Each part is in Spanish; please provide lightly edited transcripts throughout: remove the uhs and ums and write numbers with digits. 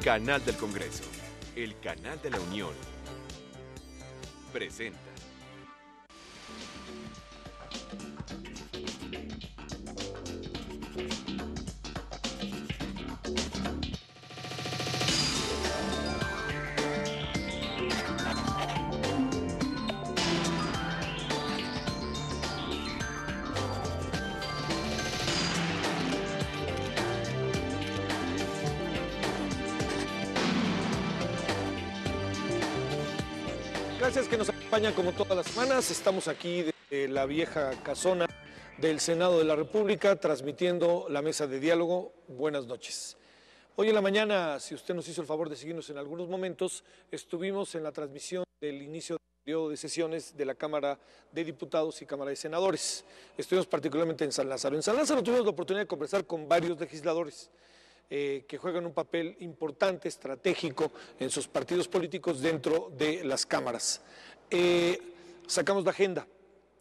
Canal del Congreso, el canal de la Unión, presenta. Gracias que nos acompañan como todas las semanas. Estamos aquí de la vieja casona del Senado de la República transmitiendo la mesa de diálogo. Buenas noches. Hoy en la mañana, si usted nos hizo el favor de seguirnos en algunos momentos, estuvimos en la transmisión del inicio del periodo de sesiones de la Cámara de Diputados y Cámara de Senadores. Estuvimos particularmente en San Lázaro. En San Lázaro tuvimos la oportunidad de conversar con varios legisladores que juegan un papel importante, estratégico en sus partidos políticos dentro de las cámaras. Sacamos la agenda,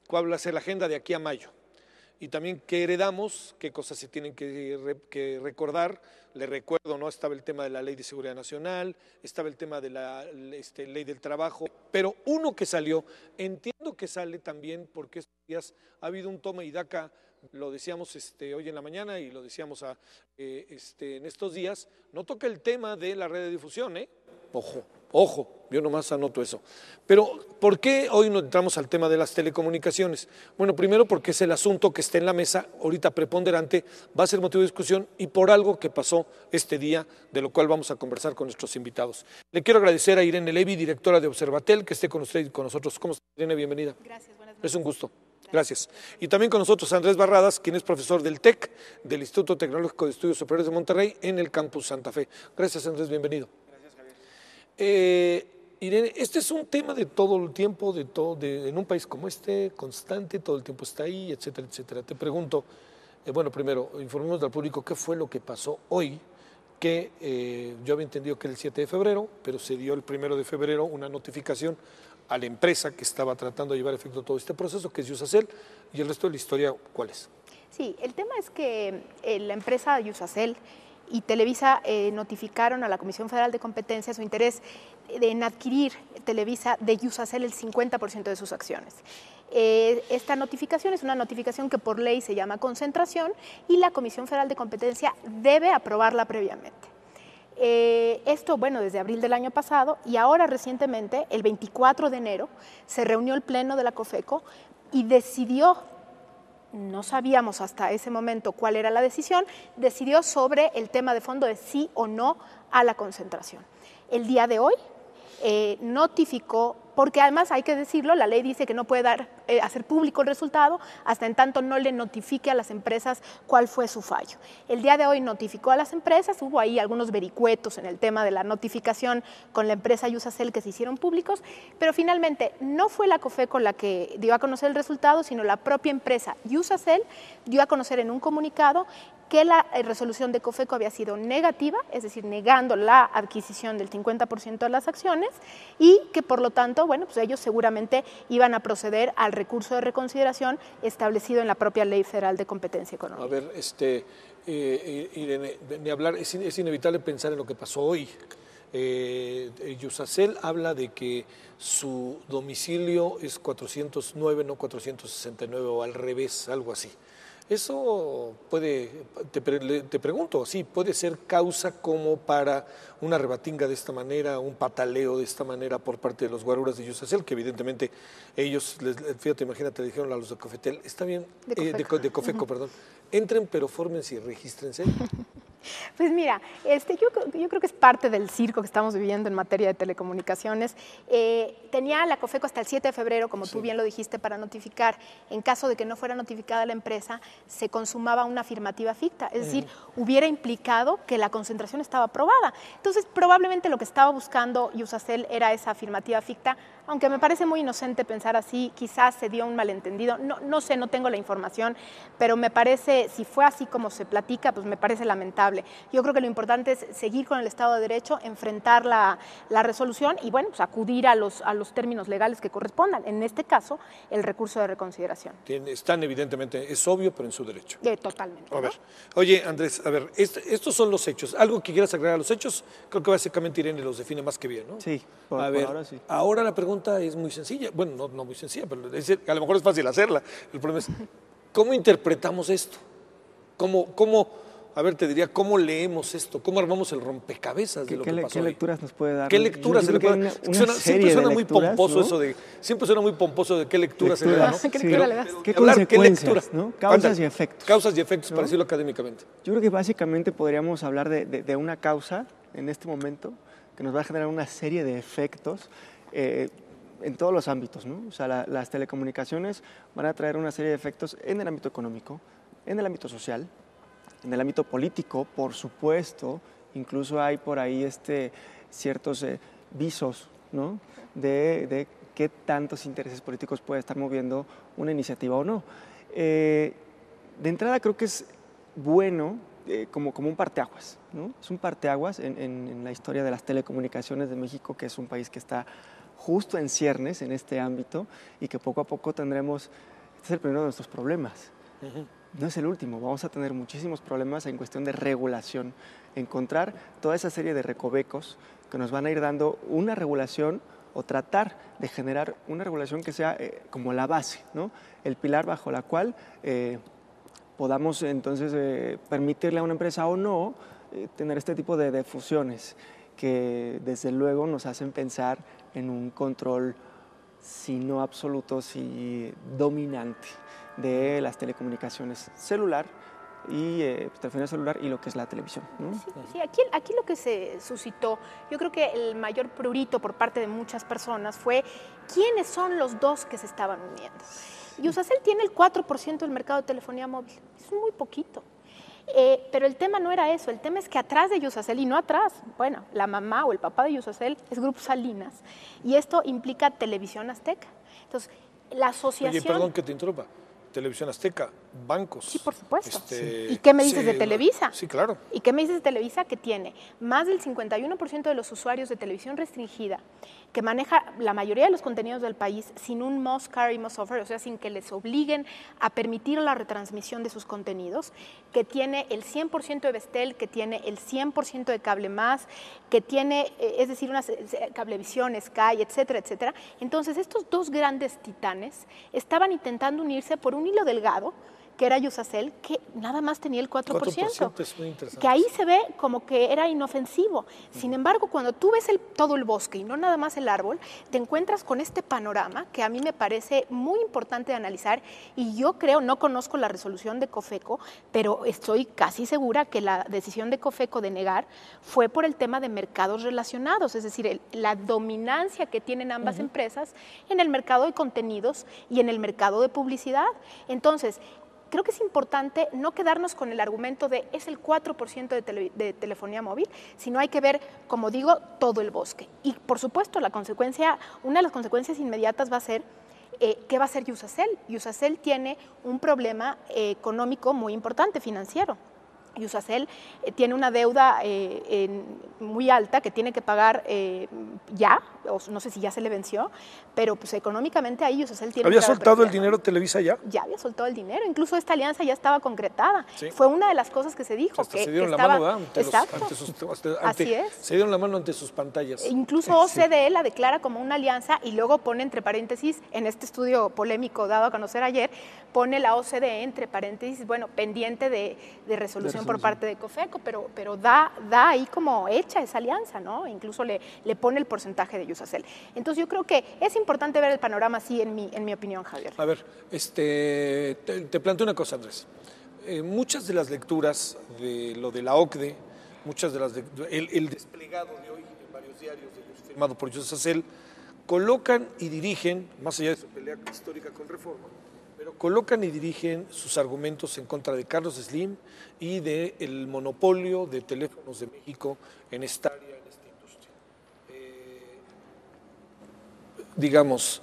cuál va a ser la agenda de aquí a mayo, y también qué heredamos, qué cosas se tienen que recordar. Le recuerdo, ¿no? Estaba el tema de la Ley de Seguridad Nacional, estaba el tema de la Ley del Trabajo, pero uno que salió, entiendo que sale también porque estos días ha habido un toma y daca. Lo decíamos hoy en la mañana y lo decíamos en estos días, no toca el tema de la red de difusión, Ojo, yo nomás anoto eso. Pero, ¿por qué hoy no entramos al tema de las telecomunicaciones? Bueno, primero porque es el asunto que está en la mesa, ahorita preponderante, va a ser motivo de discusión y por algo que pasó este día, de lo cual vamos a conversar con nuestros invitados. Le quiero agradecer a Irene Levy, directora de Observatel, que esté con usted y con nosotros. ¿Cómo está, Irene? Bienvenida. Gracias, buenas noches. Es un gusto. Gracias. Y también con nosotros Andrés Barradas, quien es profesor del TEC, del Instituto Tecnológico de Estudios Superiores de Monterrey, en el campus Santa Fe. Gracias, Andrés, bienvenido. Gracias, Javier. Irene, este es un tema de todo el tiempo, en un país como este, constante, todo el tiempo está ahí, etcétera, etcétera. Te pregunto, bueno, primero, informemos al público qué fue lo que pasó hoy, que yo había entendido que era el 7 de febrero, pero se dio el 1 de febrero una notificación a la empresa que estaba tratando de llevar a efecto todo este proceso, que es Iusacell, y el resto de la historia, ¿cuál es? Sí, el tema es que la empresa Iusacell y Televisa notificaron a la Comisión Federal de Competencia su interés en adquirir Televisa de Iusacell el 50% de sus acciones. Esta notificación es una notificación que por ley se llama concentración y la Comisión Federal de Competencia debe aprobarla previamente. Esto, bueno, desde abril del año pasado, y ahora recientemente, el 24 de enero, se reunió el Pleno de la COFECO y decidió, no sabíamos hasta ese momento cuál era la decisión, decidió sobre el tema de fondo de sí o no a la concentración. El día de hoy notificó, porque además hay que decirlo, la ley dice que no puede hacer público el resultado hasta en tanto no le notifique a las empresas cuál fue su fallo. El día de hoy notificó a las empresas, hubo ahí algunos vericuetos en el tema de la notificación con la empresa Iusacell que se hicieron públicos, pero finalmente no fue la COFECO la que dio a conocer el resultado, sino la propia empresa Iusacell dio a conocer en un comunicado que la resolución de COFECO había sido negativa, es decir, negando la adquisición del 50% de las acciones y que por lo tanto, bueno, pues ellos seguramente iban a proceder al recurso de reconsideración establecido en la propia Ley Federal de Competencia Económica. A ver, Irene, ni hablar, es inevitable pensar en lo que pasó hoy. Iusacell habla de que su domicilio es 409, no 469, o al revés, algo así. Eso puede, te pregunto, sí, puede ser causa como para una rebatinga de esta manera, un pataleo de esta manera por parte de los guaruras de Iusacell, que evidentemente ellos, fíjate, imagínate, le dijeron a los de Cofetel, está bien, de Cofeco, perdón, entren pero fórmense y regístrense. Pues mira, yo creo que es parte del circo que estamos viviendo en materia de telecomunicaciones. Tenía la COFECO hasta el 7 de febrero, como tú bien lo dijiste, para notificar. En caso de que no fuera notificada la empresa, se consumaba una afirmativa ficta, es decir, hubiera implicado que la concentración estaba aprobada. Entonces, probablemente lo que estaba buscando Iusacell era esa afirmativa ficta aunque me parece muy inocente pensar así, quizás se dio un malentendido, no sé, no tengo la información, pero me parece, si fue así como se platica, pues me parece lamentable. Yo creo que lo importante es seguir con el Estado de Derecho, enfrentar la resolución y, bueno, pues acudir a los términos legales que correspondan, en este caso, el recurso de reconsideración. Están evidentemente, es obvio, pero en su derecho. Totalmente. A ver, oye, Andrés, a ver, estos son los hechos. ¿Algo que quieras agregar a los hechos? Creo que básicamente Irene los define más que bien, ¿no? Sí, por ahora sí. Ahora la pregunta es muy sencilla. Bueno, no muy sencilla, pero a lo mejor es fácil hacerla. El problema es, ¿cómo interpretamos esto? A ver, te diría, ¿cómo leemos esto? ¿Cómo armamos el rompecabezas de lo que pasó ¿Qué lecturas nos puede dar? ¿Qué lecturas se le puede dar? Siempre suena muy pomposo, ¿no? Siempre suena muy pomposo de qué lectura se le da, ¿no? ¿Qué lectura le das? ¿Qué consecuencias, ¿no? Causas y efectos. Causas y efectos, para decirlo académicamente. Yo creo que básicamente podríamos hablar de una causa en este momento que nos va a generar una serie de efectos en todos los ámbitos, ¿no? O sea, las telecomunicaciones van a traer una serie de efectos en el ámbito económico, en el ámbito social, en el ámbito político, por supuesto. Incluso hay por ahí ciertos visos, ¿no? de qué tantos intereses políticos puede estar moviendo una iniciativa o no. De entrada creo que es bueno como un parteaguas, ¿no? Es un parteaguas en la historia de las telecomunicaciones de México, que es un país que está justo en ciernes en este ámbito y que poco a poco tendremos, este es el primero de nuestros problemas. No es el último, vamos a tener muchísimos problemas en cuestión de regulación, encontrar toda esa serie de recovecos que nos van a ir dando una regulación o tratar de generar una regulación que sea como la base, ¿no? El pilar bajo la cual podamos entonces permitirle a una empresa o no tener este tipo de fusiones que desde luego nos hacen pensar en un control, si no absoluto, si dominante de las telecomunicaciones celular y telefonía celular y lo que es la televisión, ¿no? Sí, aquí lo que se suscitó, yo creo que el mayor prurito por parte de muchas personas fue quiénes son los dos que se estaban uniendo. Iusacell tiene el 4% del mercado de telefonía móvil, es muy poquito. Pero el tema no era eso, el tema es que atrás de Iusacell, y no atrás, bueno, la mamá o el papá de Iusacell es Grupo Salinas, y esto implica Televisión Azteca. Entonces, la asociación... Oye, perdón que te interrumpa. Televisión Azteca, bancos. Sí, por supuesto. ¿Y qué me dices de Televisa? Sí, claro. ¿Y qué me dices de Televisa? Que tiene más del 51% de los usuarios de televisión restringida, que maneja la mayoría de los contenidos del país sin un must carry, must offer, o sea, sin que les obliguen a permitir la retransmisión de sus contenidos, que tiene el 100% de Vestel, que tiene el 100% de Cable Más, que tiene, es decir, una Cablevisión, Sky, etcétera, etcétera. Entonces, estos dos grandes titanes estaban intentando unirse por un hilo delgado, que era Iusacell, que nada más tenía el 4%. 4% es muy interesante. Que ahí se ve como que era inofensivo. Sin embargo, cuando tú ves todo el bosque y no nada más el árbol, te encuentras con este panorama que a mí me parece muy importante de analizar, y yo creo, no conozco la resolución de COFECO, pero estoy casi segura que la decisión de COFECO de negar fue por el tema de mercados relacionados, es decir, la dominancia que tienen ambas empresas en el mercado de contenidos y en el mercado de publicidad. Entonces, creo que es importante no quedarnos con el argumento de es el 4% de telefonía móvil, sino hay que ver, como digo, todo el bosque. Y por supuesto, una de las consecuencias inmediatas va a ser ¿qué va a hacer Iusacell? Iusacell tiene un problema económico muy importante, financiero. Iusacell tiene una deuda muy alta que tiene que pagar ya, o no sé si ya se le venció, pero pues económicamente ahí Iusacell tiene... ¿Había soltado el dinero Televisa ya? Ya había soltado el dinero, incluso esta alianza ya estaba concretada. Sí. Fue una de las cosas que se dijo. Hasta se dieron la mano, ¿verdad? Así es. Se dieron la mano ante sus pantallas. Incluso OCDE la declara como una alianza y luego pone entre paréntesis, en este estudio polémico dado a conocer ayer, pone la OCDE entre paréntesis, bueno, pendiente de resolución por parte de COFECO, pero da ahí como hecha esa alianza, ¿no? Incluso le pone el porcentaje de Iusacell. Entonces yo creo que es importante ver el panorama así, en mi opinión, Javier. A ver, te planteo una cosa, Andrés. Muchas de las lecturas de lo de la OCDE, el desplegado de hoy en varios diarios firmado por Iusacell, colocan y dirigen, más allá de su pelea histórica con Reforma, pero colocan y dirigen sus argumentos en contra de Carlos Slim y del monopolio de teléfonos de México en esta área, en esta industria. digamos,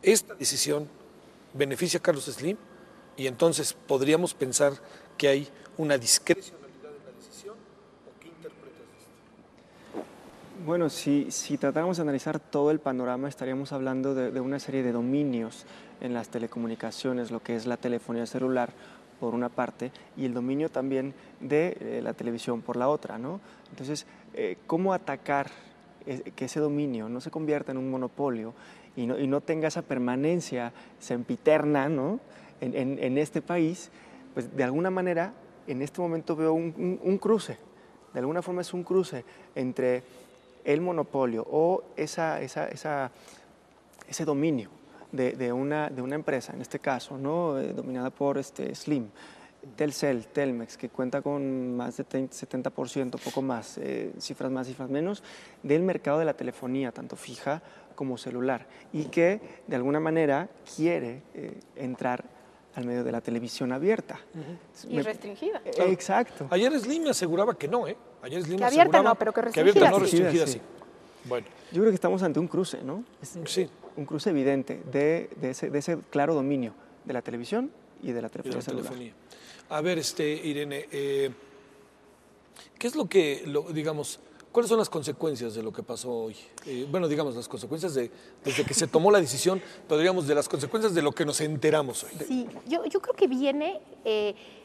esta decisión beneficia a Carlos Slim y entonces podríamos pensar que hay una discrecionalidad en la decisión, ¿o qué interpretas de esto? Bueno, si tratáramos de analizar todo el panorama, estaríamos hablando de una serie de dominios en las telecomunicaciones, lo que es la telefonía celular por una parte y el dominio también de la televisión por la otra, ¿no? Entonces, ¿cómo atacar que ese dominio no se convierta en un monopolio y no tenga esa permanencia sempiterna, ¿no? en este país? Pues de alguna manera, en este momento veo un cruce, de alguna forma es un cruce entre el monopolio o ese dominio de una empresa, en este caso, ¿no? Dominada por Slim, Telcel, Telmex, que cuenta con más de 70%, poco más, cifras más, cifras menos, del mercado de la telefonía, tanto fija como celular, y que de alguna manera quiere entrar al medio de la televisión abierta. Y restringida. Claro. Exacto. Ayer Slim me aseguraba que no, ¿eh? Ayer Slim Que me abierta aseguraba no, pero que abierta restringida no, sí. restringida Sí. sí. Bueno, Yo creo que estamos ante un cruce, ¿no? sí. Un cruce evidente de ese claro dominio de la televisión y de la Y de telefonía la celular. telefonía. A ver, Irene, ¿qué es lo que, digamos, cuáles son las consecuencias de lo que pasó hoy? Bueno, digamos, las consecuencias desde que se tomó la decisión, pero digamos, de las consecuencias de lo que nos enteramos hoy. Sí, yo creo que viene,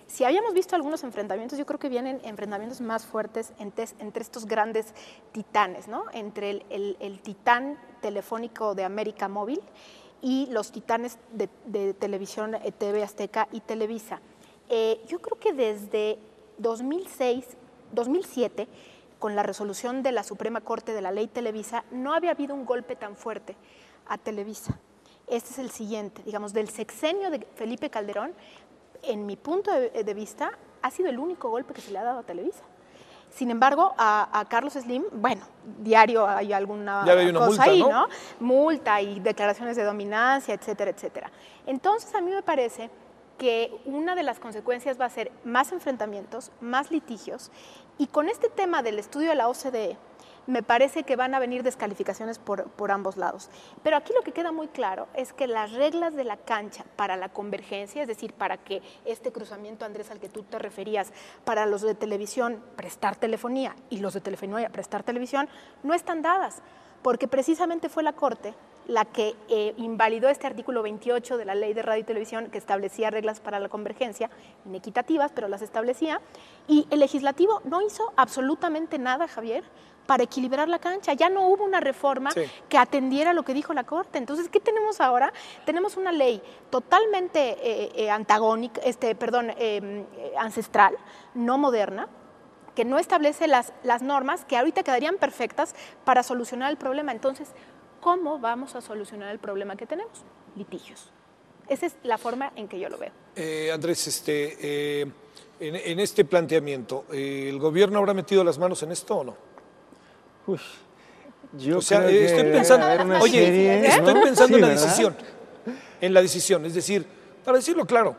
si habíamos visto algunos enfrentamientos, yo creo que vienen enfrentamientos más fuertes entre estos grandes titanes, ¿no? Entre el titán telefónico de América Móvil y los titanes de televisión TV Azteca y Televisa. Yo creo que desde 2007, con la resolución de la Suprema Corte de la Ley Televisa, no había habido un golpe tan fuerte a Televisa. Este es el siguiente, digamos, del sexenio de Felipe Calderón, en mi punto de vista, ha sido el único golpe que se le ha dado a Televisa. Sin embargo, a Carlos Slim, bueno, diario hay alguna Ya hay una cosa multa, ahí, ¿no? Multa y declaraciones de dominancia, etcétera, etcétera. Entonces, a mí me parece que una de las consecuencias va a ser más enfrentamientos, más litigios, y con este tema del estudio de la OCDE, me parece que van a venir descalificaciones por ambos lados. Pero aquí lo que queda muy claro es que las reglas de la cancha para la convergencia, es decir, para que este cruzamiento, Andrés, al que tú te referías, para los de televisión prestar telefonía y los de telefonía prestar televisión, no están dadas, porque precisamente fue la Corte la que invalidó este artículo 28 de la Ley de Radio y Televisión, que establecía reglas para la convergencia, inequitativas, pero las establecía, y el legislativo no hizo absolutamente nada, Javier, para equilibrar la cancha. Ya no hubo una reforma que atendiera lo que dijo la Corte. Entonces, ¿qué tenemos ahora? Tenemos una ley totalmente antagónica, ancestral, no moderna, que no establece las normas que ahorita quedarían perfectas para solucionar el problema. Entonces, ¿cómo vamos a solucionar el problema que tenemos? Litigios. Esa es la forma en que yo lo veo. Andrés, en este planteamiento, ¿el gobierno habrá metido las manos en esto o no? Uy, yo O sea, creo que estoy debe pensando, haber una oye, serie, estoy ¿no? pensando Sí, en la ¿verdad? decisión, es decir, para decirlo claro,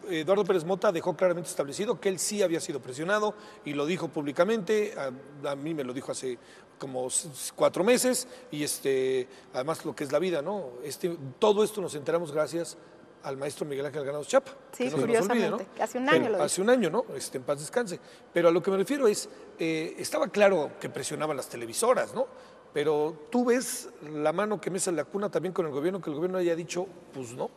Eduardo Pérez Mota dejó claramente establecido que él sí había sido presionado y lo dijo públicamente, a mí me lo dijo hace como 4 meses y además lo que es la vida, ¿no? Todo esto nos enteramos gracias al maestro Miguel Ángel Granados Chapa. Sí, que no se nos olvide, ¿no? curiosamente, hace un año lo dijo. Hace un año, ¿no? En paz descanse. Pero a lo que me refiero es, estaba claro que presionaban las televisoras, ¿no? Pero tú ves la mano que mece la cuna también con el gobierno, que el gobierno haya dicho, pues no.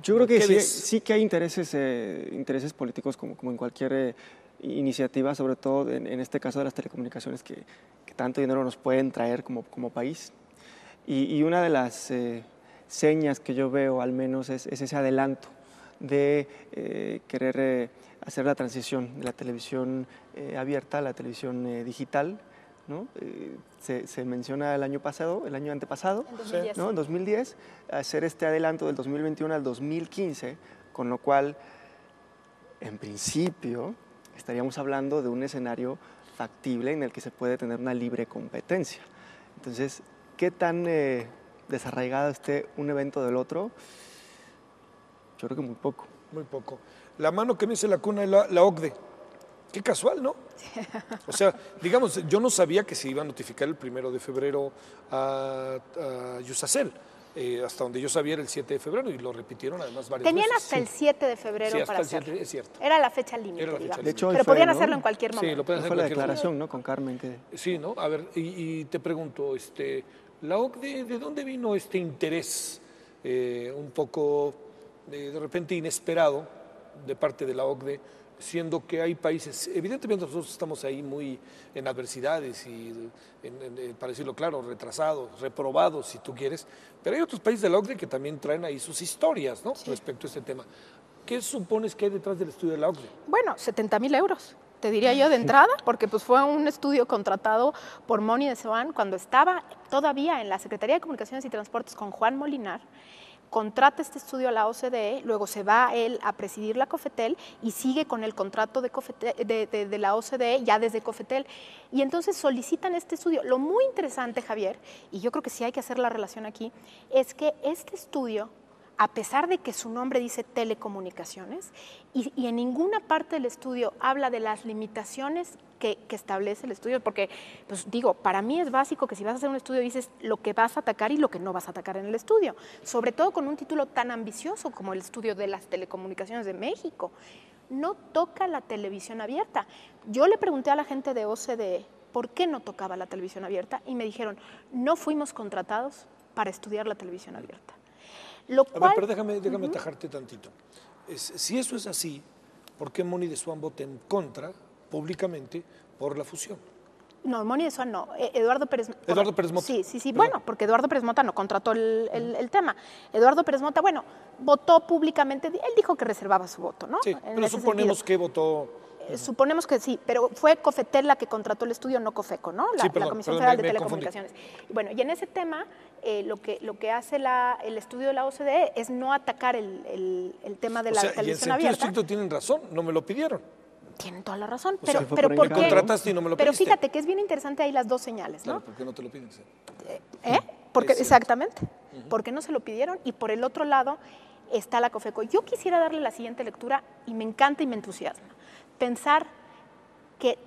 Yo creo que ¿Qué ves? sí que hay intereses políticos como en cualquier iniciativa, sobre todo en este caso de las telecomunicaciones, que tanto dinero nos pueden traer como país. Y una de las señas que yo veo, al menos, es ese adelanto de querer hacer la transición de la televisión abierta a la televisión digital, ¿no? Se menciona el año antepasado, En 2010. ¿no? En 2010, hacer este adelanto del 2021 al 2015, con lo cual, en principio, estaríamos hablando de un escenario factible en el que se puede tener una libre competencia. Entonces, ¿qué tan desarraigado esté un evento del otro? Yo creo que muy poco. Muy poco. La mano que mece la cuna es la OCDE. Qué casual, ¿no? O sea, digamos, yo no sabía que se iba a notificar el 1 de febrero a Yusacel. Hasta donde yo sabía era el 7 de febrero y lo repitieron además varias Tenían veces. hasta el 7 de febrero Sí, hasta para el 7, hacerlo. es cierto. Era la fecha límite, Era la fecha digamos. límite. De hecho, hoy Pero fue, podían ¿no? hacerlo en cualquier momento. Sí, lo pueden hacer Fue la en cualquier momento. declaración, ¿no? Con Carmen. Que... Sí, ¿no? A ver, y te pregunto, la OCDE, ¿de dónde vino este interés un poco de repente inesperado de parte de la OCDE, siendo que hay países, evidentemente nosotros estamos ahí muy en adversidades y, para decirlo claro, retrasados, reprobados, si tú quieres, pero hay otros países de la OCDE que también traen ahí sus historias, ¿no? Sí. Respecto a este tema. ¿Qué supones que hay detrás del estudio de la OCDE? Bueno, 70,000 euros, te diría yo de entrada, porque pues fue un estudio contratado por Moni de Swan cuando estaba todavía en la Secretaría de Comunicaciones y Transportes con Juan Molinar. Contrata este estudio a la OCDE, luego se va él a presidir la COFETEL y sigue con el contrato de la OCDE ya desde COFETEL. Y entonces solicitan este estudio. Lo muy interesante, Javier, y yo creo que sí hay que hacer la relación aquí, es que este estudio, a pesar de que su nombre dice telecomunicaciones, y en ninguna parte del estudio habla de las limitaciones que establece el estudio, porque, pues digo, para mí es básico que si vas a hacer un estudio dices lo que vas a atacar y lo que no vas a atacar en el estudio, sobre todo con un título tan ambicioso como el estudio de las telecomunicaciones de México. No toca la televisión abierta. Yo le pregunté a la gente de OCDE por qué no tocaba la televisión abierta y me dijeron, no fuimos contratados para estudiar la televisión abierta. Lo cual, a ver, pero déjame atajarte tantito. Si eso es así, ¿por qué Moni de Swan vota en contra públicamente por la fusión? No, Moni de Swan no, Eduardo Pérez Mota. Eduardo Pérez Mota. Sí, bueno, porque Eduardo Pérez Mota no contrató el tema. Eduardo Pérez Mota, bueno, votó públicamente, él dijo que reservaba su voto, ¿no? Sí, pero suponemos que votó... Suponemos que sí, pero fue COFETEL la que contrató el estudio, no COFECO, ¿no? La Comisión Federal de Telecomunicaciones. Bueno, y en ese tema, lo que hace el estudio de la OCDE es no atacar el tema de la televisión y en sentido abierta. estricto tienen razón, no me lo pidieron. Tienen toda la razón, O sea, pero ¿por me qué? contrataste y no me lo Pero pediste. fíjate que es bien interesante ahí las dos señales, ¿no? Claro, ¿por qué no te lo piden? Sí. Porque, Es exactamente, porque no se lo pidieron y por el otro lado está la COFECO. Yo quisiera darle la siguiente lectura y me encanta y me entusiasma. Pensar que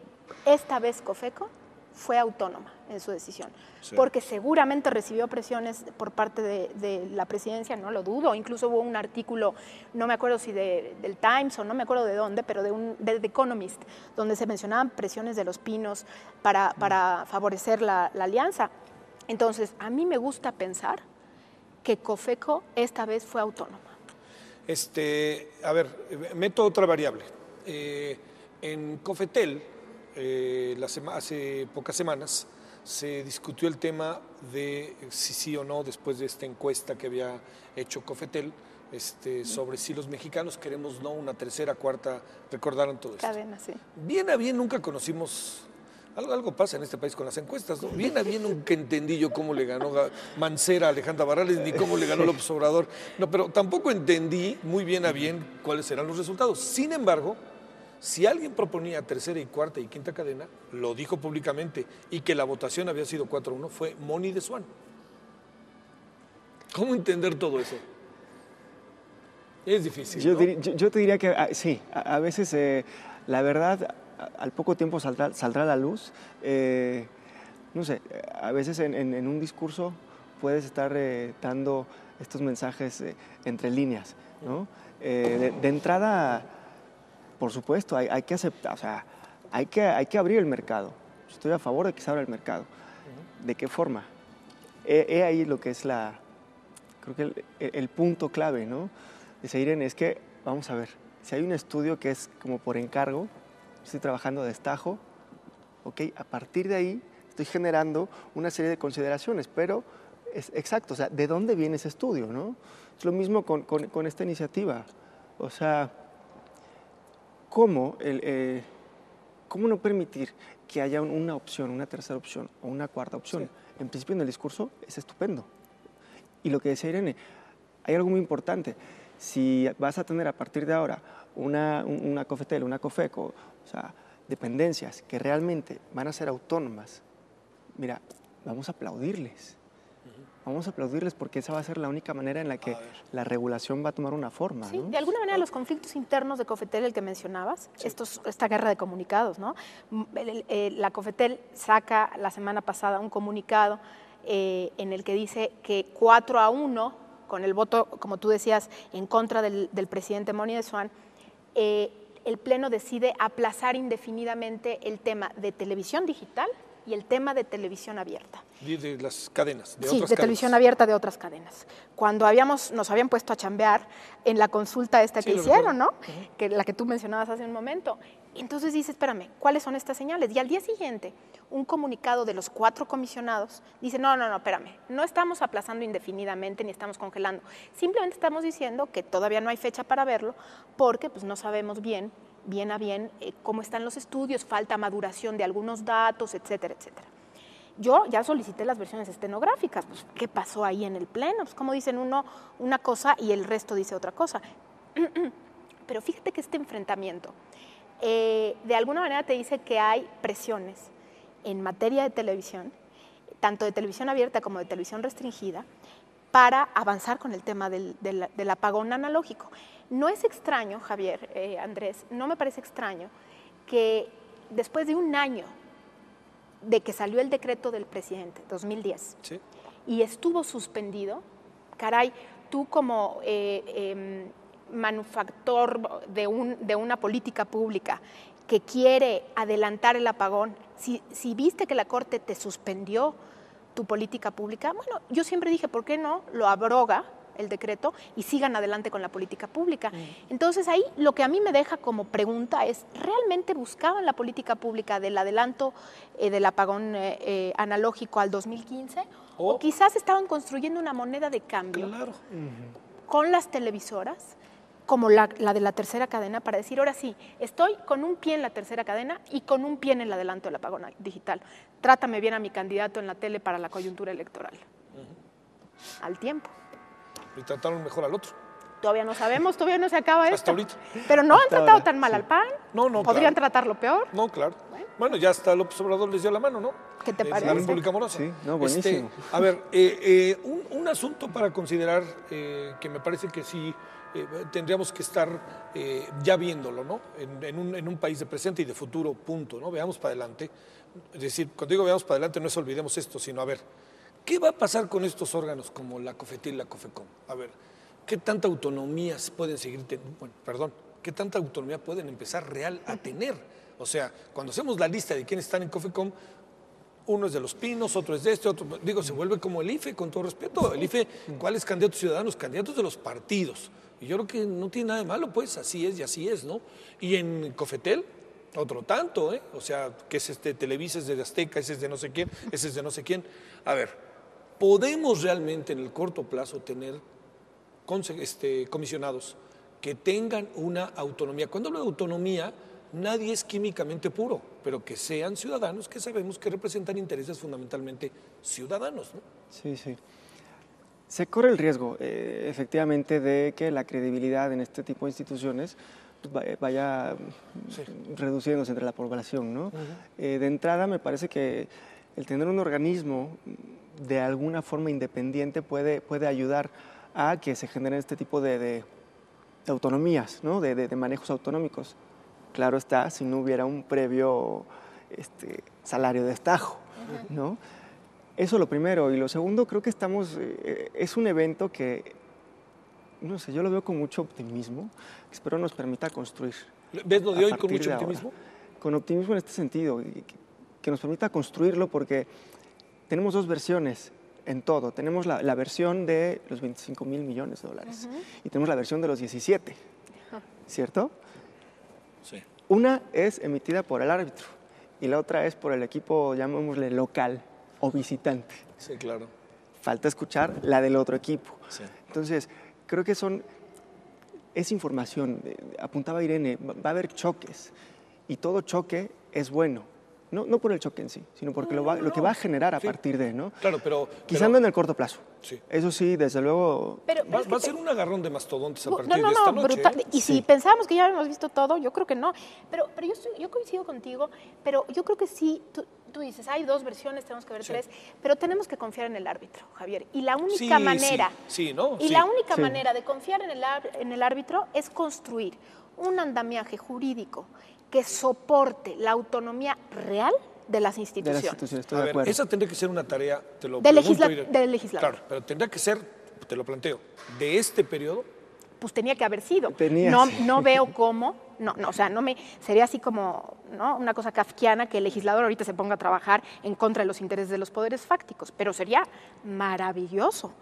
esta vez COFECO fue autónoma en su decisión, sí, porque seguramente recibió presiones por parte de la presidencia, no lo dudo, incluso hubo un artículo, no me acuerdo si del Times o no me acuerdo de dónde, pero de The Economist, donde se mencionaban presiones de los Pinos para favorecer la alianza. Entonces, a mí me gusta pensar que COFECO esta vez fue autónoma. A ver, meto otra variable. En COFETEL, hace pocas semanas, se discutió el tema de si sí o no, después de esta encuesta que había hecho COFETEL, sobre si los mexicanos queremos no una tercera, cuarta, recordaron todo esto. Cadena, sí. Bien a bien nunca conocimos, algo pasa en este país con las encuestas, ¿no? Bien a bien nunca entendí yo cómo le ganó Mancera a Alejandra Barrales, ni cómo le ganó López Obrador, no, pero tampoco entendí muy bien a bien cuáles eran los resultados. Sin embargo, si alguien proponía tercera y cuarta y quinta cadena, lo dijo públicamente, y que la votación había sido 4-1, fue Moni de Swan. ¿Cómo entender todo eso? Es difícil, ¿no? Yo te diría que sí, a veces la verdad al poco tiempo saldrá a la luz. No sé, a veces en un discurso puedes estar dando estos mensajes entre líneas, ¿no? De entrada, por supuesto, hay que aceptar, o sea, hay que abrir el mercado. Estoy a favor de que se abra el mercado. ¿De qué forma? He ahí lo que es creo que el punto clave, ¿no? Dice Irene, es que, vamos a ver, si hay un estudio que es como por encargo, estoy trabajando a destajo, ¿ok? A partir de ahí estoy generando una serie de consideraciones, pero es exacto, o sea, ¿de dónde viene ese estudio, no? Es lo mismo con esta iniciativa, o sea, ¿cómo no permitir que haya una opción, una tercera opción o una cuarta opción? Sí. En principio en el discurso es estupendo. Y lo que decía Irene, hay algo muy importante. Si vas a tener a partir de ahora una COFETEL, una COFECO, o sea, dependencias que realmente van a ser autónomas, mira, vamos a aplaudirles. vamos a aplaudirles porque esa va a ser la única manera en la que la regulación va a tomar una forma. Sí, ¿no? de alguna manera los conflictos internos de Cofetel, el que mencionabas, esta guerra de comunicados, ¿no? La Cofetel saca la semana pasada un comunicado en el que dice que 4-1, con el voto, como tú decías, en contra del presidente Moni de Swan, el Pleno decide aplazar indefinidamente el tema de televisión digital y el tema de televisión abierta. De las cadenas, de otras de cadenas. televisión abierta de otras cadenas. Cuando nos habían puesto a chambear en la consulta esta que hicieron, ¿no? Que la que tú mencionabas hace un momento. Entonces dice, espérame, ¿cuáles son estas señales? Y al día siguiente, un comunicado de los 4 comisionados dice, no, espérame, no estamos aplazando indefinidamente ni estamos congelando. Simplemente estamos diciendo que todavía no hay fecha para verlo porque pues, no sabemos bien cómo están los estudios, falta maduración de algunos datos, etcétera, etcétera. Yo ya solicité las versiones estenográficas, pues, ¿qué pasó ahí en el Pleno? Pues, como dicen uno una cosa y el resto dice otra cosa. Pero fíjate que este enfrentamiento de alguna manera te dice que hay presiones en materia de televisión, tanto de televisión abierta como de televisión restringida, para avanzar con el tema del apagón analógico. No es extraño, Javier, Andrés, no me parece extraño que después de un año de que salió el decreto del presidente, 2010, ¿sí? Y estuvo suspendido, caray, tú como manufactor de una política pública que quiere adelantar el apagón, si viste que la Corte te suspendió tu política pública, bueno, yo siempre dije, ¿por qué no lo abroga el decreto y sigan adelante con la política pública? Entonces ahí lo que a mí me deja como pregunta es, ¿realmente buscaban la política pública del adelanto del apagón analógico al 2015? ¿O quizás estaban construyendo una moneda de cambio con las televisoras, como la de la tercera cadena, para decir, ahora sí, estoy con un pie en la tercera cadena y con un pie en el adelanto del apagón digital? Trátame bien a mi candidato en la tele para la coyuntura electoral. Al tiempo. Y trataron mejor al otro. Todavía no sabemos, todavía no se acaba esto. Hasta ahorita. Pero no han tratado tan mal al PAN. No, ¿Podrían tratarlo peor? No, claro. Bueno, ya hasta López Obrador les dio la mano, ¿no? ¿Qué te parece? La República Amorosa. Sí, no, buenísimo. A ver, un asunto para considerar que me parece que sí tendríamos que estar ya viéndolo, ¿no? En un país de presente y de futuro, punto, ¿no? Veamos para adelante. Es decir, cuando digo veamos para adelante, no es olvidemos esto, sino a ver, ¿qué va a pasar con estos órganos como la COFETEL y la COFECOM? A ver, ¿qué tanta autonomía pueden seguir teniendo? Bueno, perdón, ¿qué tanta autonomía pueden empezar real a tener? O sea, cuando hacemos la lista de quiénes están en COFECOM, uno es de Los Pinos, otro es de este, otro, digo, se vuelve como el IFE, con todo respeto. El IFE, ¿cuáles candidatos ciudadanos? Candidatos de los partidos. Y yo creo que no tiene nada de malo, pues, así es y así es, ¿no? Y en COFETEL, otro tanto, ¿eh? O sea, que es Televisa, es de Azteca, ese es de no sé quién, ese es de no sé quién. A ver, ¿podemos realmente en el corto plazo tener comisionados que tengan una autonomía? Cuando hablo de autonomía, nadie es químicamente puro, pero que sean ciudadanos que sabemos que representan intereses fundamentalmente ciudadanos, ¿no? Sí, sí. Se corre el riesgo, efectivamente, de que la credibilidad en este tipo de instituciones vaya reduciéndose entre la población, ¿no? De entrada, me parece que el tener un organismo de alguna forma independiente puede ayudar a que se generen este tipo de autonomías, ¿no? de manejos autonómicos. Claro está, si no hubiera un previo salario de destajo, ¿no? Eso lo primero. Y lo segundo, creo que es un evento que, no sé, yo lo veo con mucho optimismo. Espero nos permita construir. ¿Ves lo de hoy con mucho optimismo? Con optimismo en este sentido, que nos permita construirlo, porque tenemos dos versiones en todo. Tenemos la versión de los 25,000 millones de dólares y tenemos la versión de los 17, ¿cierto? Sí. Una es emitida por el árbitro y la otra es por el equipo, llamémosle local o visitante. Sí, claro. Falta escuchar la del otro equipo. Sí. Entonces, creo que es información. Apuntaba Irene, va a haber choques y todo choque es bueno, no por el choque en sí, sino porque lo que va a generar a partir de, ¿no? Claro, pero Quizá no en el corto plazo. Sí. Eso sí, desde luego. Pero Va a ser un agarrón de mastodontes a partir no, de esta noche. brutal. ¿eh? Y si pensábamos que ya habíamos visto todo, yo creo que no. Pero yo coincido contigo, pero yo creo que sí, tú dices, hay dos versiones, tenemos que ver tres, pero tenemos que confiar en el árbitro, Javier. Y la única manera, la única manera de confiar en el árbitro es construir un andamiaje jurídico que soporte la autonomía real de las instituciones. Estoy de acuerdo. Esa tendría que ser una tarea, te lo Del pregunto. legislador. Claro, pero tendría que ser, te lo planteo, de este periodo. Pues tenía que haber sido. Sí. No veo cómo, o sea, sería así como, ¿no?, una cosa kafkiana que el legislador ahorita se ponga a trabajar en contra de los intereses de los poderes fácticos, pero sería maravilloso.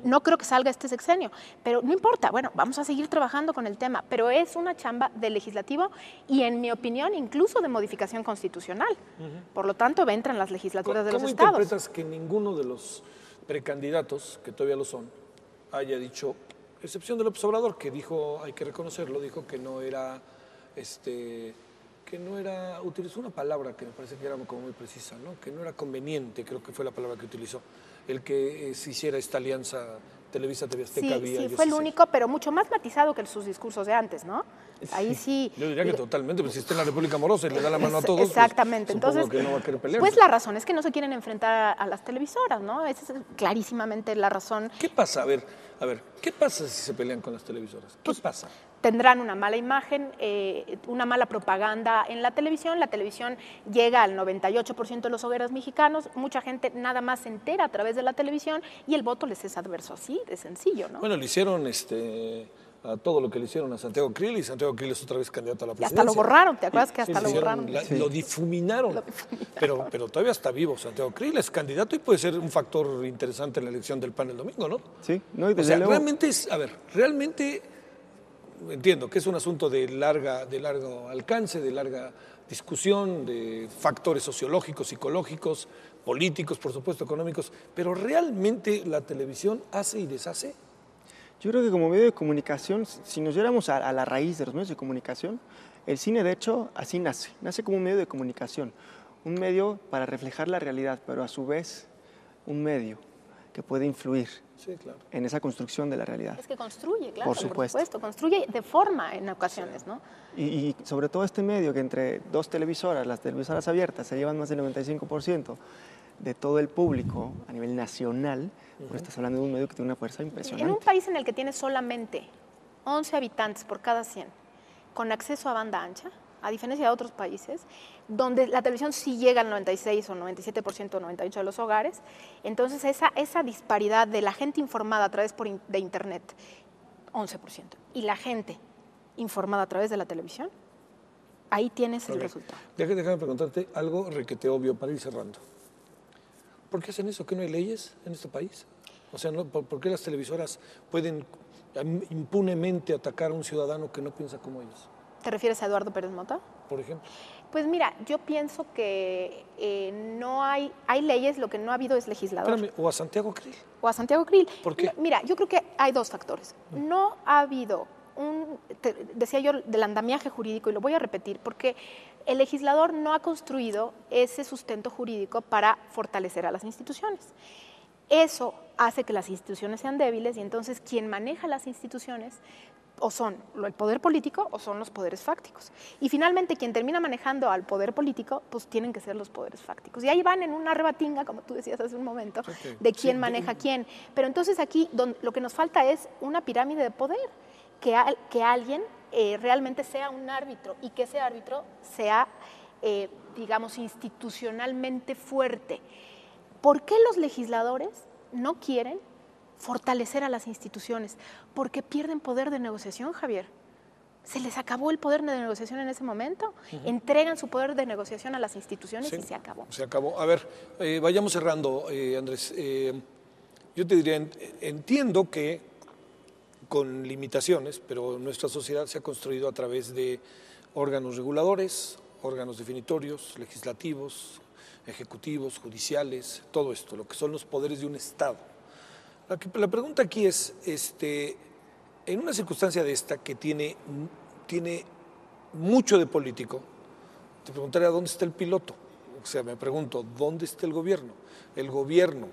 No creo que salga este sexenio, pero no importa, bueno, vamos a seguir trabajando con el tema, pero es una chamba del legislativo y, en mi opinión, incluso de modificación constitucional. Por lo tanto, entran las legislaturas de los estados. ¿Cómo interpretas que ninguno de los precandidatos, que todavía lo son, haya dicho, excepción del López Obrador, que dijo, hay que reconocerlo, dijo que no era, utilizó una palabra que me parece que era como muy precisa, ¿no? Que no era conveniente, creo que fue la palabra que utilizó, el que se hiciera esta alianza Televisa, TV Azteca, Sí, fue el único, pero mucho más matizado que sus discursos de antes, ¿no? Ahí sí. Yo diría que totalmente, pero si está en la República Amorosa y le da la mano a todos, exactamente. Pues, supongo entonces, que no va a querer pelearse. Pues la razón es que no se quieren enfrentar a las televisoras, ¿no? Esa es clarísimamente la razón. ¿Qué pasa? A ver, ¿qué pasa si se pelean con las televisoras? ¿Qué pasa? Tendrán una mala imagen, una mala propaganda en la televisión llega al 98% de los hogares mexicanos, mucha gente nada más se entera a través de la televisión y el voto les es adverso, así de sencillo, ¿no? Bueno, le hicieron a todo lo que le hicieron a Santiago Krill, y Santiago Krill es otra vez candidato a la Y presidencia. hasta lo borraron, ¿te acuerdas que hasta lo borraron? Lo difuminaron. Pero todavía está vivo Santiago Krill, es candidato y puede ser un factor interesante en la elección del PAN el domingo, ¿no? Sí, no, y desde o sea, luego... realmente entiendo que es un asunto de largo alcance, de larga discusión, de factores sociológicos, psicológicos, políticos, por supuesto, económicos, pero ¿realmente la televisión hace y deshace? Yo creo que como medio de comunicación, si nos diéramos a la raíz de los medios de comunicación, el cine de hecho así nace como un medio de comunicación, un medio para reflejar la realidad, pero a su vez un medio que puede influir en esa construcción de la realidad. Es que construye, claro, por supuesto, construye de forma en ocasiones, ¿no? Y sobre todo este medio que entre dos televisoras, las televisoras abiertas, se llevan más del 95% de todo el público a nivel nacional, pues estás hablando de un medio que tiene una fuerza impresionante. En un país en el que tiene solamente 11 habitantes por cada 100, con acceso a banda ancha, a diferencia de otros países, donde la televisión sí llega al 96 o 97% o 98% de los hogares, entonces esa disparidad de la gente informada a través de Internet, 11%, y la gente informada a través de la televisión, ahí tienes el resultado. Déjame preguntarte algo requete obvio para ir cerrando. ¿Por qué hacen eso? ¿Que no hay leyes en este país? O sea, ¿por qué las televisoras pueden impunemente atacar a un ciudadano que no piensa como ellos? ¿Te refieres a Eduardo Pérez Mota? Por ejemplo. Pues mira, yo pienso que no hay leyes, lo que no ha habido es legislador. Espérame, o a Santiago Krill. O a Santiago Krill. ¿Por qué? Mira, yo creo que hay dos factores. No ha habido decía yo, del andamiaje jurídico, y lo voy a repetir, porque el legislador no ha construido ese sustento jurídico para fortalecer a las instituciones. Eso hace que las instituciones sean débiles y entonces quien maneja las instituciones o son el poder político o son los poderes fácticos. Y finalmente quien termina manejando al poder político, pues tienen que ser los poderes fácticos. Y ahí van en una rebatinga, como tú decías hace un momento, de quién maneja quién. Pero entonces aquí lo que nos falta es una pirámide de poder, que alguien realmente sea un árbitro y que ese árbitro sea, digamos, institucionalmente fuerte. ¿Por qué los legisladores no quieren fortalecer a las instituciones? Porque pierden poder de negociación, Javier. Se les acabó el poder de negociación en ese momento. Entregan su poder de negociación a las instituciones y se acabó. Se acabó. A ver, vayamos cerrando, Andrés. Yo te diría, entiendo que con limitaciones, pero nuestra sociedad se ha construido a través de órganos reguladores, órganos definitorios, legislativos, ejecutivos, judiciales, todo esto, lo que son los poderes de un Estado. La pregunta aquí es, en una circunstancia de esta que tiene mucho de político, te preguntaría dónde está el piloto. O sea, me pregunto, ¿dónde está el gobierno? El gobierno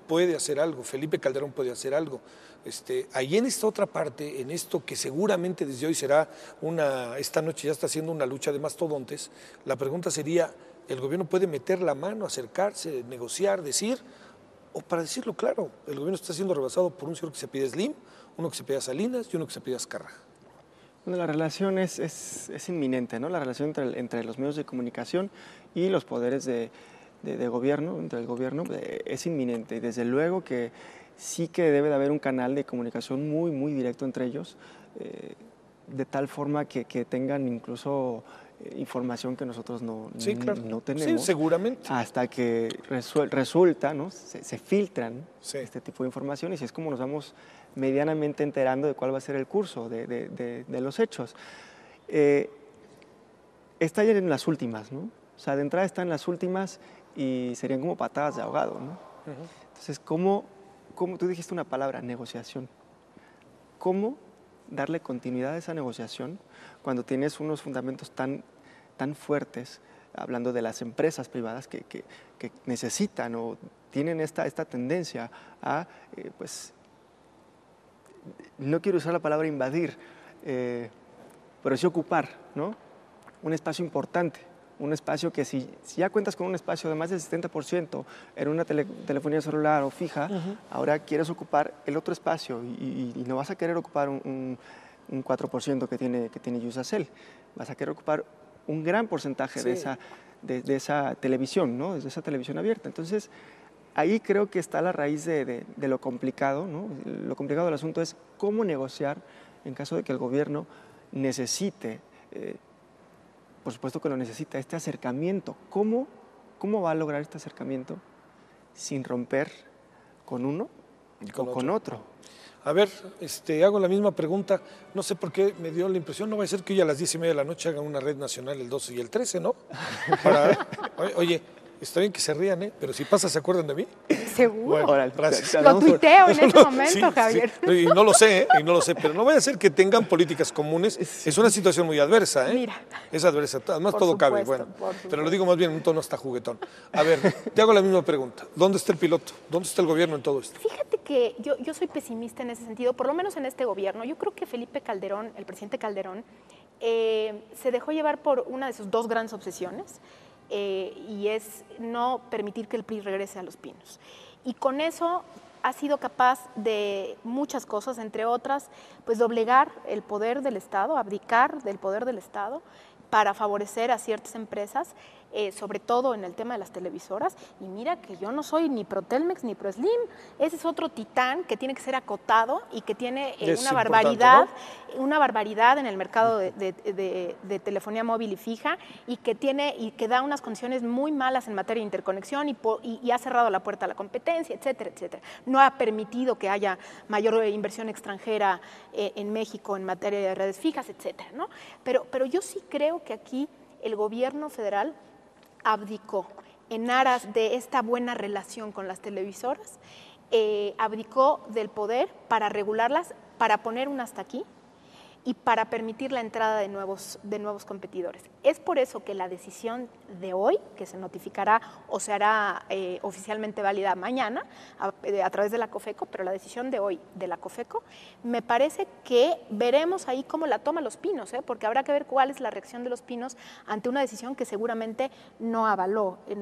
puede hacer algo, Felipe Calderón puede hacer algo. Ahí en esta otra parte, en esto que seguramente desde hoy será esta noche ya está siendo una lucha de mastodontes, la pregunta sería, ¿el gobierno puede meter la mano, acercarse, negociar, decir? O para decirlo claro, el gobierno está siendo rebasado por un señor que se pide Slim, uno que se pide Salinas y uno que se pide Azcarra. Bueno, la relación es inminente, ¿no? La relación entre los medios de comunicación y los poderes de gobierno, entre el gobierno, es inminente. Y desde luego que sí que debe de haber un canal de comunicación muy, muy directo entre ellos, de tal forma que tengan incluso información que nosotros no tenemos. Sí, seguramente. Hasta que resulta, ¿no? Se filtran Sí. este tipo de información y así es como nos vamos medianamente enterando de cuál va a ser el curso de los hechos. Está ya en las últimas, ¿no? O sea, de entrada está en las últimas y serían como patadas de ahogado, ¿no? Entonces, ¿cómo tú dijiste una palabra, negociación? ¿Cómo darle continuidad a esa negociación cuando tienes unos fundamentos tan fuertes, hablando de las empresas privadas que necesitan o tienen esta tendencia a, pues, no quiero usar la palabra invadir, pero sí ocupar, ¿no? Un espacio importante, un espacio que si ya cuentas con un espacio de más del 70% en una telefonía celular o fija, ahora quieres ocupar el otro espacio y no vas a querer ocupar un 4% que tiene Iusacell, vas a querer ocupar un gran porcentaje de esa televisión, ¿no? De esa televisión abierta. Entonces, ahí creo que está la raíz de lo complicado, ¿no? Lo complicado del asunto es cómo negociar en caso de que el gobierno necesite, por supuesto que lo necesita, este acercamiento. ¿Cómo va a lograr este acercamiento sin romper con uno o con otro? A ver, hago la misma pregunta. No sé por qué me dio la impresión, no va a ser que hoy a las 10:30 de la noche hagan una red nacional el 12 y el 13, ¿no? Oye, está bien que se rían, pero si pasa, ¿se acuerdan de mí? Seguro. Bueno, gracias. Lo tuiteo en este momento, Javier. Sí. Y no lo sé, pero no vaya a ser que tengan políticas comunes. Es una situación muy adversa, ¿eh? Mira. Es adversa, además Por todo supuesto, cabe, bueno. Pero lo digo más bien en un tono hasta juguetón. A ver, te hago la misma pregunta. ¿Dónde está el piloto? ¿Dónde está el gobierno en todo esto? Fíjate que yo soy pesimista en ese sentido, por lo menos en este gobierno. Yo creo que Felipe Calderón, el presidente Calderón, se dejó llevar por una de sus dos grandes obsesiones, y es no permitir que el PRI regrese a Los Pinos. Y con eso ha sido capaz de muchas cosas, entre otras, pues doblegar el poder del Estado, abdicar del poder del Estado para favorecer a ciertas empresas, sobre todo en el tema de las televisoras. Y mira que yo no soy ni pro Telmex ni pro Slim, ese es otro titán que tiene que ser acotado y que tiene una barbaridad, ¿no? Una barbaridad en el mercado de telefonía móvil y fija, y que da unas condiciones muy malas en materia de interconexión y ha cerrado la puerta a la competencia, etcétera, etcétera. No ha permitido que haya mayor inversión extranjera en México en materia de redes fijas, etcétera, ¿no? Pero yo sí creo que aquí el gobierno federal abdicó en aras de esta buena relación con las televisoras, abdicó del poder para regularlas, para poner un hasta aquí y para permitir la entrada de nuevos competidores. Es por eso que la decisión de hoy, que se notificará o se hará oficialmente válida mañana a través de la COFECO, pero la decisión de hoy de la COFECO, me parece que veremos ahí cómo la toma Los Pinos, porque habrá que ver cuál es la reacción de Los Pinos ante una decisión que seguramente no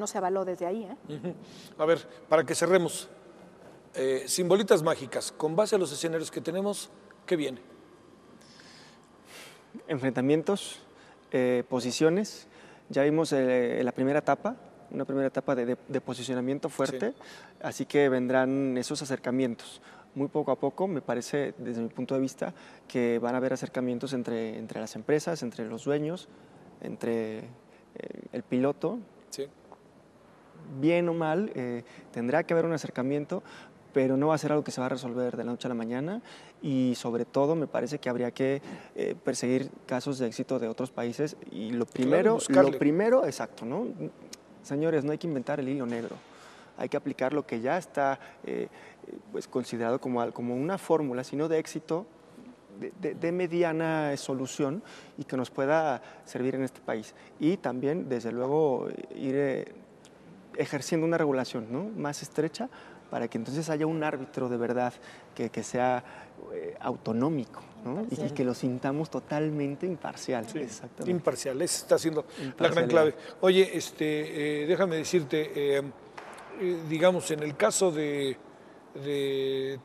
se avaló desde ahí. A ver, para que cerremos, sin bolitas mágicas, con base a los escenarios que tenemos, ¿qué viene? Enfrentamientos, posiciones. Ya vimos la primera etapa, una primera etapa de posicionamiento fuerte, sí. Así que vendrán esos acercamientos. Muy poco a poco, me parece, desde mi punto de vista, que van a haber acercamientos entre las empresas, entre los dueños, entre el piloto. Sí. Bien o mal, tendrá que haber un acercamiento, pero no va a ser algo que se va a resolver de la noche a la mañana, y sobre todo me parece que habría que perseguir casos de éxito de otros países, y lo primero, exacto, ¿no? Señores, no hay que inventar el hilo negro, hay que aplicar lo que ya está pues considerado como una fórmula, sino de éxito, de mediana solución, y que nos pueda servir en este país. Y también, desde luego, ir ejerciendo una regulación, ¿no?, más estrecha, para que entonces haya un árbitro de verdad que sea autonómico, ¿no?, y que lo sintamos totalmente imparcial. Sí, exactamente. imparcial, esa está siendo la gran clave. Oye, déjame decirte, digamos, en el caso de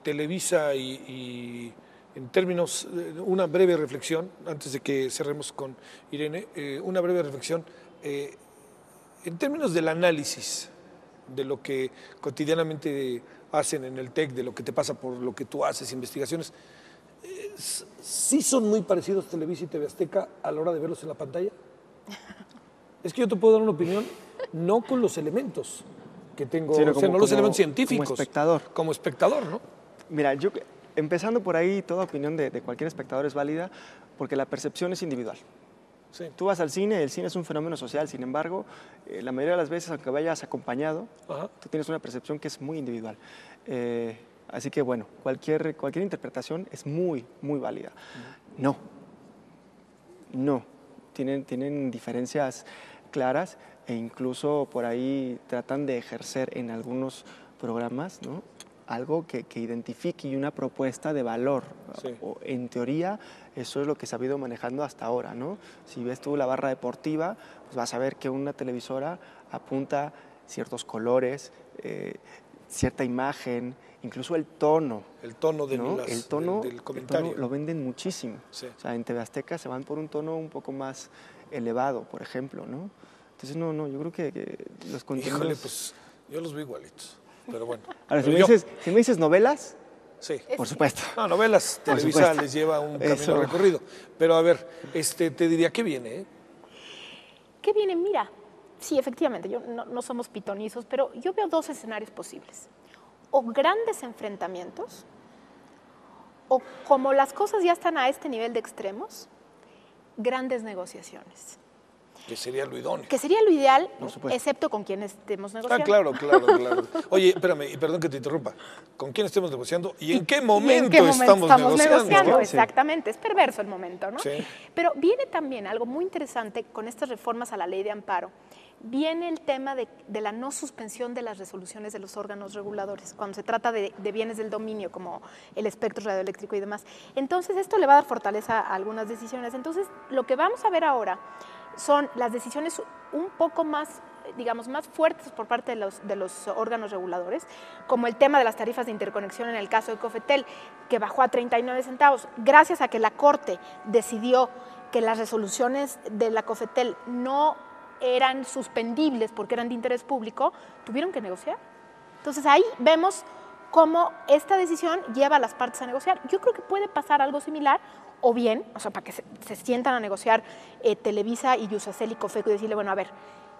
Televisa y en términos, una breve reflexión, antes de que cerremos con Irene, una breve reflexión, en términos del análisis de lo que cotidianamente hacen en el TEC, de lo que te pasa por lo que tú haces, investigaciones, ¿sí son muy parecidos Televisa y TV Azteca a la hora de verlos en la pantalla? Es que yo te puedo dar una opinión, no con los elementos que tengo, Sino o sea, no los elementos científicos. Como espectador. Como espectador, ¿no? Mira, yo, empezando por ahí, toda opinión de cualquier espectador es válida porque la percepción es individual. Sí. Tú vas al cine, el cine es un fenómeno social, sin embargo, la mayoría de las veces, aunque vayas acompañado, Ajá. tú tienes una percepción que es muy individual. Así que, bueno, cualquier interpretación es muy, muy válida. No, tienen diferencias claras e incluso por ahí tratan de ejercer en algunos programas, ¿no?, algo que identifique y una propuesta de valor. Sí. O, en teoría, eso es lo que se ha ido manejando hasta ahora, ¿no? Si ves tú la barra deportiva, pues vas a ver que una televisora apunta ciertos colores, cierta imagen, incluso el tono. El tono, de ¿no? del comentario. El tono lo venden muchísimo. Sí. O sea, en TV Azteca se van por un tono un poco más elevado, por ejemplo, ¿no? Entonces, no, yo creo que los contenidos... Híjole, pues yo los veo igualitos, pero bueno. Ahora, si Pero me dices novelas, sí. por supuesto. No, novelas, Por Televisa supuesto. les lleva un camino Eso. recorrido. Pero a ver, te diría, ¿qué viene? ¿Qué viene? Mira, sí, efectivamente, no somos pitonizos, pero yo veo dos escenarios posibles. O grandes enfrentamientos, o como las cosas ya están a este nivel de extremos, grandes negociaciones. Que sería lo idóneo. Que sería lo ideal, Por supuesto. excepto con quien estemos Ah, negociando. claro. Oye, espérame, y perdón que te interrumpa. ¿Con quién estemos negociando y en qué ¿Y momento, en qué momento estamos negociando? ¿no? Exactamente, es perverso el momento, ¿no? Sí. Pero viene también algo muy interesante con estas reformas a la ley de amparo. Viene el tema de la no suspensión de las resoluciones de los órganos reguladores, cuando se trata de bienes del dominio, como el espectro radioeléctrico y demás. Entonces, esto le va a dar fortaleza a algunas decisiones. Entonces, lo que vamos a ver ahora son las decisiones un poco más, digamos, más fuertes por parte de los órganos reguladores, como el tema de las tarifas de interconexión en el caso de Cofetel, que bajó a 39 centavos, gracias a que la Corte decidió que las resoluciones de la Cofetel no eran suspendibles porque eran de interés público, tuvieron que negociar. Entonces ahí vemos cómo esta decisión lleva a las partes a negociar. Yo creo que puede pasar algo similar, o bien, o sea, para que se sientan a negociar Televisa y Iusacell y Cofeco y decirle, bueno, a ver,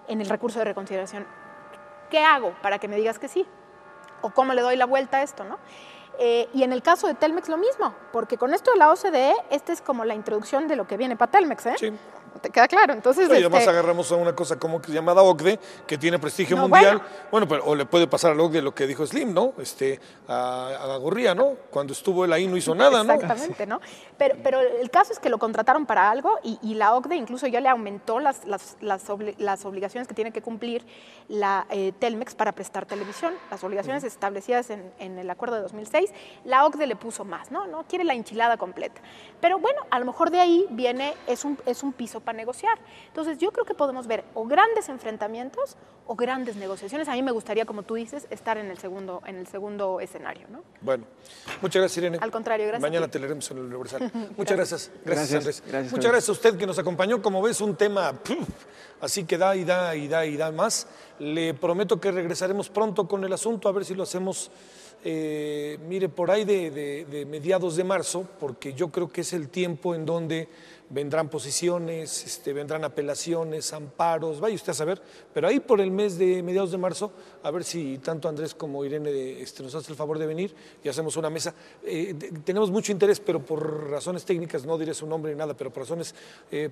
en el recurso de reconsideración, ¿qué hago para que me digas que sí? ¿O cómo le doy la vuelta a esto, no? Y en el caso de Telmex lo mismo, porque con esto de la OCDE, esta es como la introducción de lo que viene para Telmex, ¿eh? Sí. ¿Te queda claro? Entonces, Y además agarramos a una cosa como que llamada OCDE, que tiene prestigio mundial. Bueno, pero o le puede pasar al OCDE lo que dijo Slim, ¿no? A Gurría, ¿no? Cuando estuvo él ahí no hizo nada, ¿no? Exactamente, ¿no? Pero el caso es que lo contrataron para algo y la OCDE incluso ya le aumentó las obligaciones que tiene que cumplir la Telmex para prestar televisión, las obligaciones establecidas en el acuerdo de 2006, la OCDE le puso más, ¿no? No quiere la enchilada completa. Pero bueno, a lo mejor de ahí viene, es un piso para negociar. Entonces yo creo que podemos ver o grandes enfrentamientos o grandes negociaciones. A mí me gustaría, como tú dices, estar en el segundo escenario, ¿no? Bueno, muchas gracias, Irene. Al contrario, gracias. Mañana te leeremos en el Universal. Muchas gracias. Gracias, Andrés. Gracias, muchas gracias a usted que nos acompañó. Como ves, un tema así que da más. Le prometo que regresaremos pronto con el asunto, a ver si lo hacemos, mire, por ahí de mediados de marzo, porque yo creo que es el tiempo en donde vendrán posiciones, vendrán apelaciones, amparos, vaya usted a saber, pero ahí por el mes de mediados de marzo, a ver si tanto Andrés como Irene nos hace el favor de venir y hacemos una mesa. Tenemos mucho interés, pero por razones técnicas, no diré su nombre ni nada, pero por razones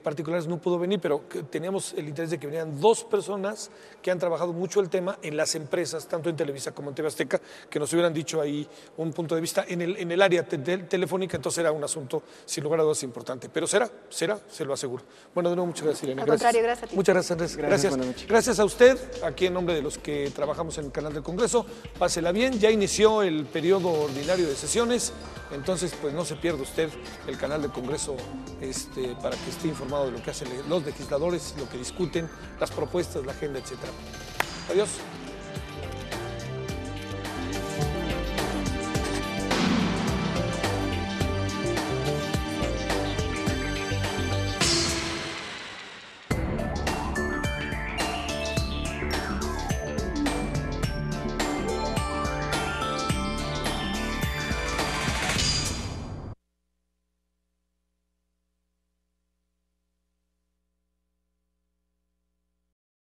particulares no pudo venir, pero teníamos el interés de que vinieran dos personas que han trabajado mucho el tema en las empresas, tanto en Televisa como en TV Azteca, que nos hubieran dicho ahí un punto de vista en el área telefónica, entonces era un asunto sin lugar a dudas importante, pero será. será, se lo aseguro. Bueno, de nuevo, muchas gracias, Irene. Al contrario, gracias a ti. Muchas gracias, Andrés. Gracias, buenas noches. Gracias a usted, aquí en nombre de los que trabajamos en el canal del Congreso. Pásela bien, ya inició el periodo ordinario de sesiones, entonces pues no se pierda usted el canal del Congreso para que esté informado de lo que hacen los legisladores, lo que discuten, las propuestas, la agenda, etcétera. Adiós.